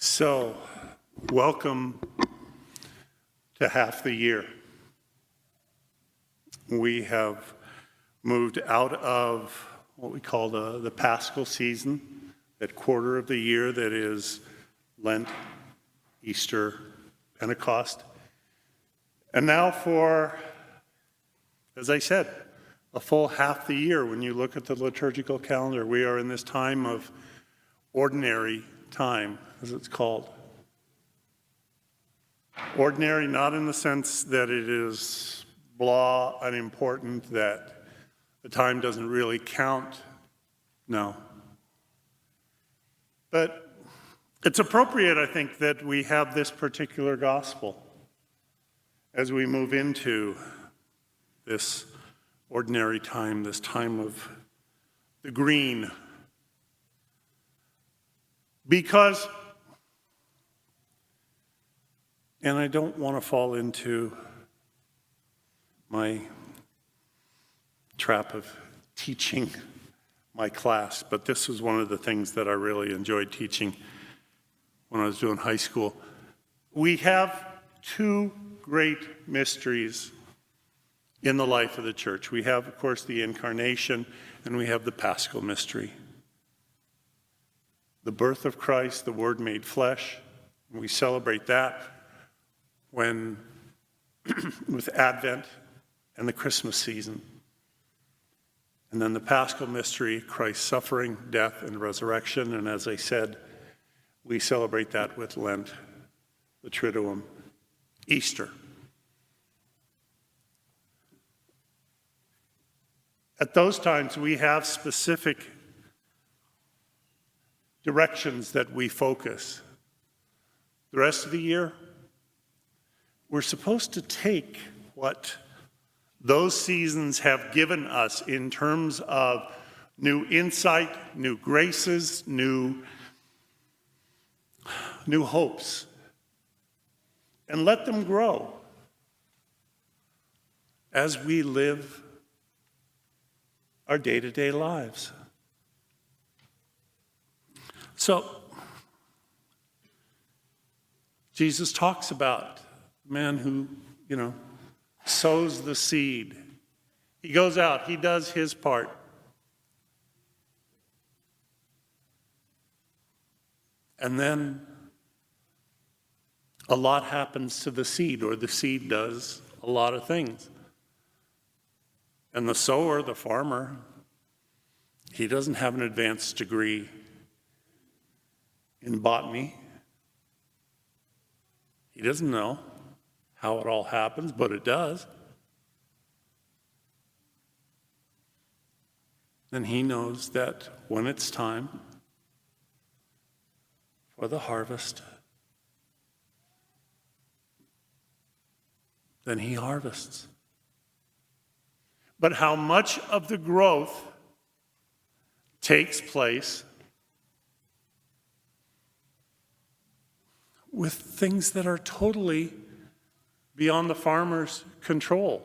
So, welcome to half the year. We have moved out of what we call the Paschal season, that quarter of the year that is Lent, Easter, Pentecost. And now for, as I said, a full half the year. When you look at the liturgical calendar, we are in this time of ordinary time, as it's called. Ordinary, not in the sense that it is blah, unimportant, that the time doesn't really count. No. But it's appropriate, I think, that we have this particular gospel as we move into this ordinary time, this time of the green. Because, and I don't want to fall into my trap of teaching my class, but this was one of the things that I really enjoyed teaching when I was doing high school. We have two great mysteries in the life of the church. We have, of course, the Incarnation, and we have the Paschal mystery. The birth of Christ, the Word made flesh. We celebrate that when with Advent and the Christmas season. And then the Paschal mystery, Christ's suffering, death, and resurrection. And as I said, we celebrate that with Lent, the Triduum, Easter. At those times, we have specific directions that we focus. The rest of the year, we're supposed to take what those seasons have given us in terms of new insight, new graces, new hopes, and let them grow as we live our day-to-day lives. So, Jesus talks about the man who, sows the seed. He goes out, he does his part. And then a lot happens to the seed, or the seed does a lot of things. And the sower, the farmer, he doesn't have an advanced degree in botany. He doesn't know how it all happens, but it does. And he knows that when it's time for the harvest, then he harvests. But how much of the growth takes place with things that are totally beyond the farmer's control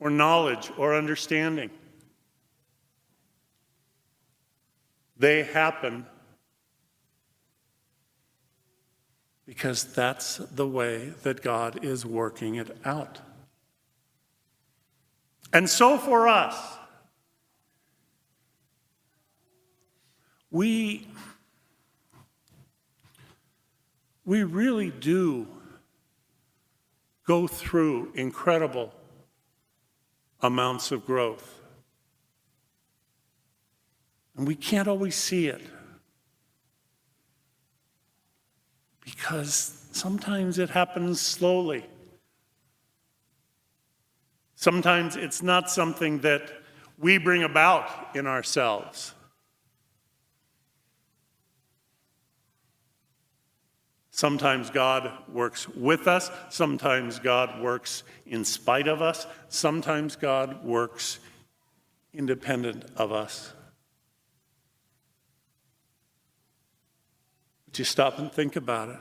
or knowledge or understanding. They happen because that's the way that God is working it out. And so for us, we really do go through incredible amounts of growth. And we can't always see it because sometimes it happens slowly. Sometimes it's not something that we bring about in ourselves. Sometimes God works with us. Sometimes God works in spite of us. Sometimes God works independent of us. Would you stop and think about it?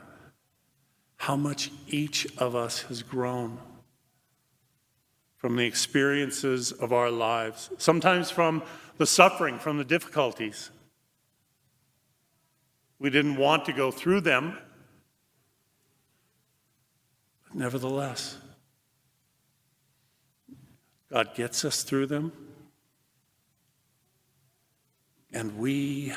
How much each of us has grown from the experiences of our lives, sometimes from the suffering, from the difficulties. We didn't want to go through them. But nevertheless, God gets us through them. And we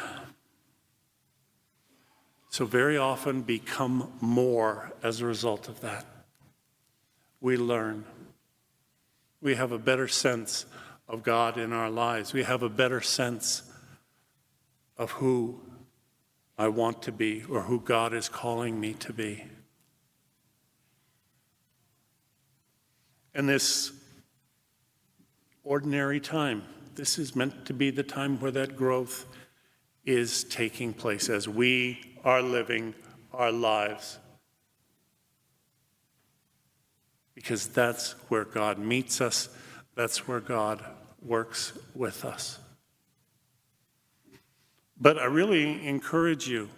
so very often become more as a result of that. We learn. We have a better sense of God in our lives. We have a better sense of who I want to be or who God is calling me to be. And this ordinary time, this is meant to be the time where that growth is taking place as we are living our lives. Because that's where God meets us. That's where God works with us. But I really encourage you.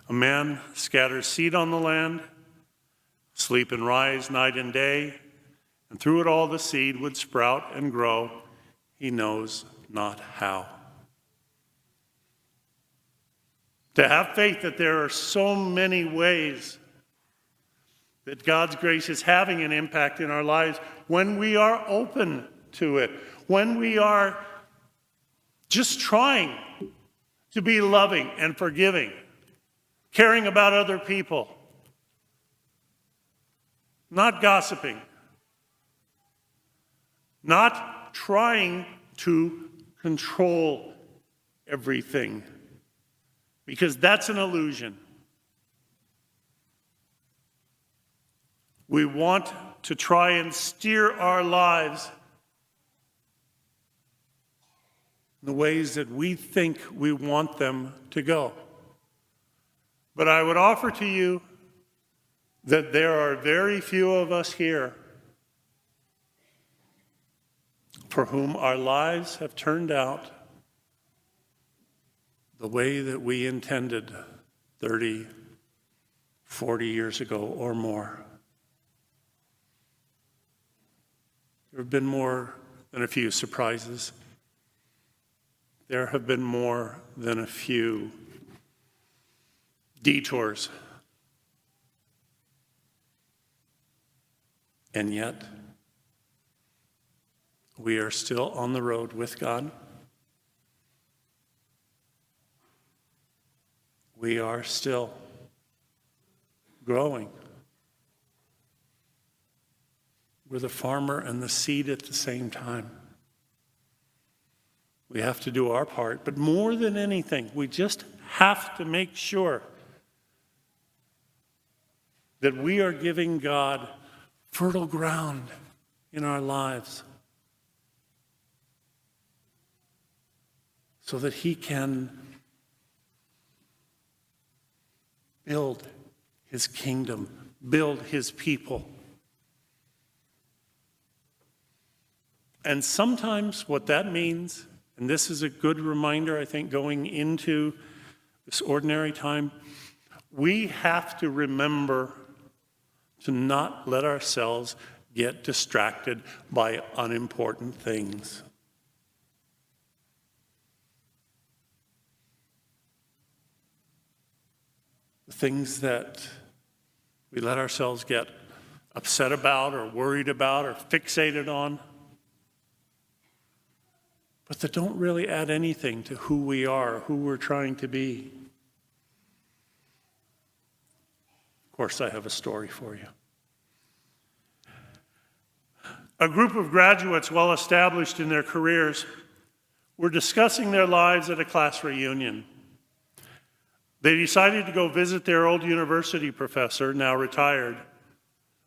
A man scatters seed on the land, sleep and rise night and day, and through it all the seed would sprout and grow. He knows not how. To have faith that there are so many ways that God's grace is having an impact in our lives when we are open to it, when we are just trying to be loving and forgiving, caring about other people, not gossiping, not trying to control everything, because that's an illusion. We want to try and steer our lives in the ways that we think we want them to go. But I would offer to you that there are very few of us here for whom our lives have turned out the way that we intended 30, 40 years ago or more. There have been more than a few surprises. There have been more than a few detours. And yet, we are still on the road with God. We are still growing. We're the farmer and the seed at the same time. We have to do our part, but more than anything, we just have to make sure that we are giving God fertile ground in our lives so that He can build His kingdom, build His people. And sometimes what that means, and this is a good reminder, I think, going into this ordinary time, we have to remember to not let ourselves get distracted by unimportant things. The things that we let ourselves get upset about or worried about or fixated on, but that don't really add anything to who we are, who we're trying to be. Of course, I have a story for you. A group of graduates well established in their careers were discussing their lives at a class reunion. They decided to go visit their old university professor, now retired,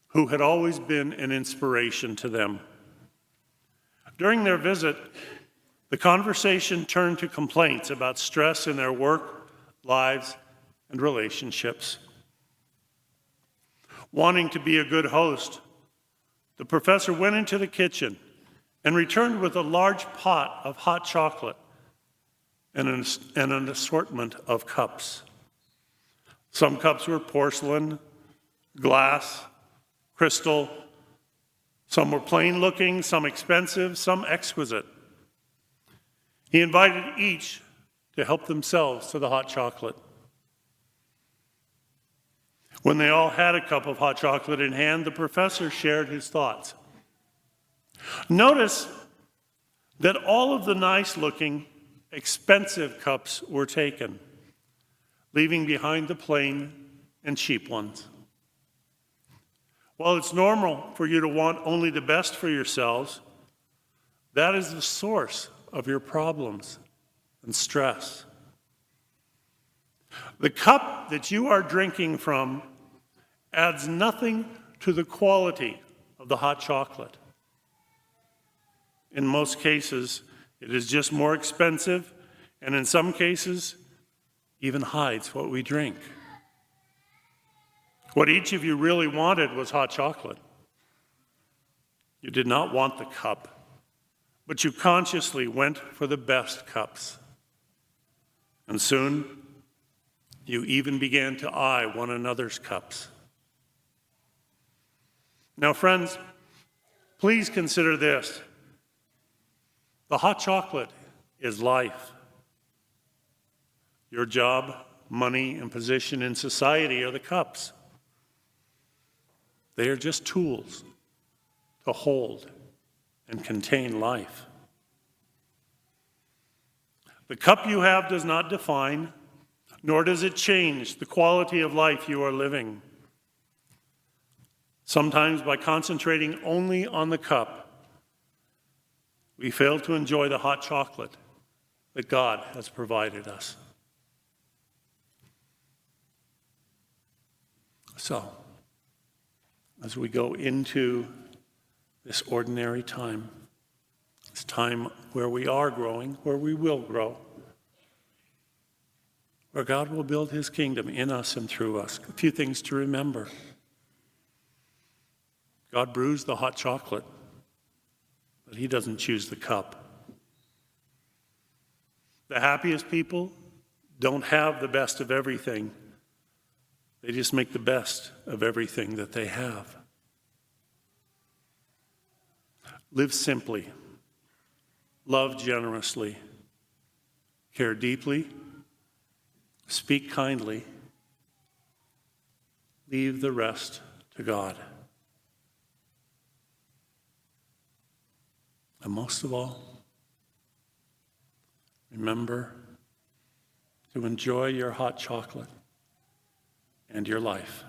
who had always been an inspiration to them. During their visit, the conversation turned to complaints about stress in their work, lives, and relationships. Wanting to be a good host, the professor went into the kitchen and returned with a large pot of hot chocolate and an assortment of cups. Some cups were porcelain, glass, crystal. Some were plain looking, some expensive, some exquisite. He invited each to help themselves to the hot chocolate. When they all had a cup of hot chocolate in hand, the professor shared his thoughts. Notice that all of the nice-looking, expensive cups were taken, leaving behind the plain and cheap ones. While it's normal for you to want only the best for yourselves, that is the source of your problems and stress. The cup that you are drinking from adds nothing to the quality of the hot chocolate. In most cases, it is just more expensive, and in some cases, even hides what we drink. What each of you really wanted was hot chocolate. You did not want the cup, but you consciously went for the best cups. And soon, you even began to eye one another's cups. Now, friends, please consider this. The hot chocolate is life. Your job, money, and position in society are the cups. They are just tools to hold and contain life. The cup you have does not define, nor does it change the quality of life you are living. Sometimes by concentrating only on the cup, we fail to enjoy the hot chocolate that God has provided us. So, as we go into this ordinary time, this time where we are growing, where we will grow, where God will build his kingdom in us and through us, a few things to remember. God brews the hot chocolate, but he doesn't choose the cup. The happiest people don't have the best of everything. They just make the best of everything that they have. Live simply, love generously, care deeply, speak kindly, leave the rest to God. And most of all, remember to enjoy your hot chocolate and your life.